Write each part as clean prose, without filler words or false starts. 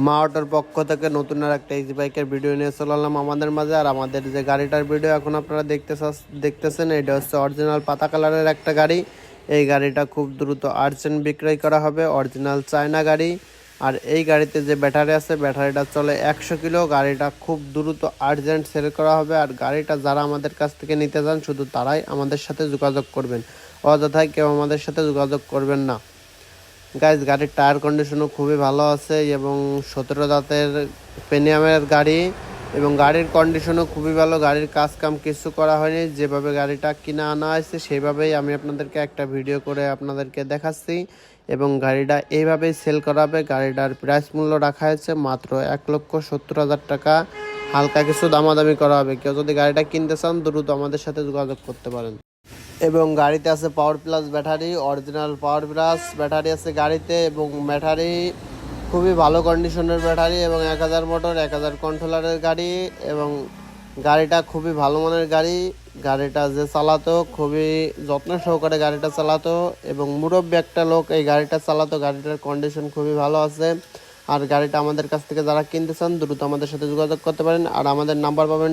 মা অটোর পক্ষ থেকে নতুন আর একটা ইজি বাইকের ভিডিও নিয়ে চলে এলাম আমাদের মাঝে। আর আমাদের যে গাড়িটার ভিডিও এখন আপনারা দেখতেছেন এটা হচ্ছে অরিজিনাল পাতা কালারের একটা গাড়ি। এই গাড়িটা খুব দ্রুত আর্জেন্ট বিক্রয় করা হবে, অরিজিনাল চায়না গাড়ি। আর এই গাড়িতে যে ব্যাটারি আছে ব্যাটারিটা চলে 100 কিলো। গাড়িটা খুব দ্রুত আর্জেন্ট সেল করা হবে। আর গাড়িটা যারা আমাদের কাছ থেকে নিতে চান শুধু তারাই আমাদের সাথে যোগাযোগ করবেন, অযথায় কেউ আমাদের সাথে যোগাযোগ করবেন না। গাইজ, গাড়ির টায়ার কন্ডিশনও খুবই ভালো আছে এবং 17 জাতের প্রিমিয়ামের গাড়ি এবং গাড়ির কন্ডিশনও খুবই ভালো। গাড়ির কাজ কাম কিছু করা হয়নি, যেভাবে গাড়িটা কিনে আনা হয়েছে সেইভাবেই আমি আপনাদেরকে একটা ভিডিও করে আপনাদেরকে দেখাচ্ছি এবং গাড়িটা এইভাবেই সেল করা হবে। গাড়িটার প্রাইস মূল্য রাখা হয়েছে মাত্র 1,70,000 টাকা। হালকা কিছু দামাদামি করা হবে। কেউ যদি গাড়িটা কিনতে চান দ্রুত আমাদের সাথে যোগাযোগ করতে পারেন। এবং গাড়িতে আছে power plus battery, original power plus battery আছে গাড়িতে এবং ব্যাটারি খুবই ভালো কন্ডিশনের ব্যাটারি এবং 1000 মোটর 1000 কন্ট্রোলারের গাড়ি এবং গাড়িটা খুবই ভালো মানের গাড়ি। গাড়িটা যে চালাতো খুবই যত্ন সহকারে গাড়িটা চালাতো এবং মুরব্বী একটা লোক এই গাড়িটা চালাতো। গাড়িটার কন্ডিশন খুবই ভালো আছে। আর গাড়িটা আমাদের কাছ থেকে যারা কিনতে চান দ্রুত আমাদের সাথে যোগাযোগ করতে পারেন। আর আমাদের নাম্বার পাবেন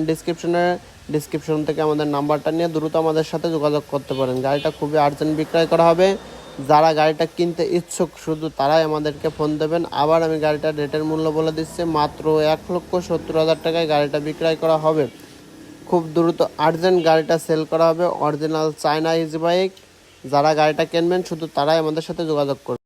ডিসক্রিপশন থেকে আমাদের নাম্বারটা নিয়ে দ্রুত আমাদের সাথে যোগাযোগ করতে পারেন। গাড়িটা খুবই আর্জেন্ট বিক্রয় করা হবে। যারা গাড়িটা কিনতে ইচ্ছুক শুধু তারাই আমাদেরকে ফোন দেবেন। আবার আমি গাড়িটার রেটের মূল্য বলে দিচ্ছি, মাত্র 1,70,000 টাকায় গাড়িটা বিক্রয় করা হবে। খুব দ্রুত আর্জেন্ট গাড়িটা সেল করা হবে। Original China easy bike. যারা গাড়িটা কিনবেন শুধু তারাই আমাদের সাথে যোগাযোগ করবেন।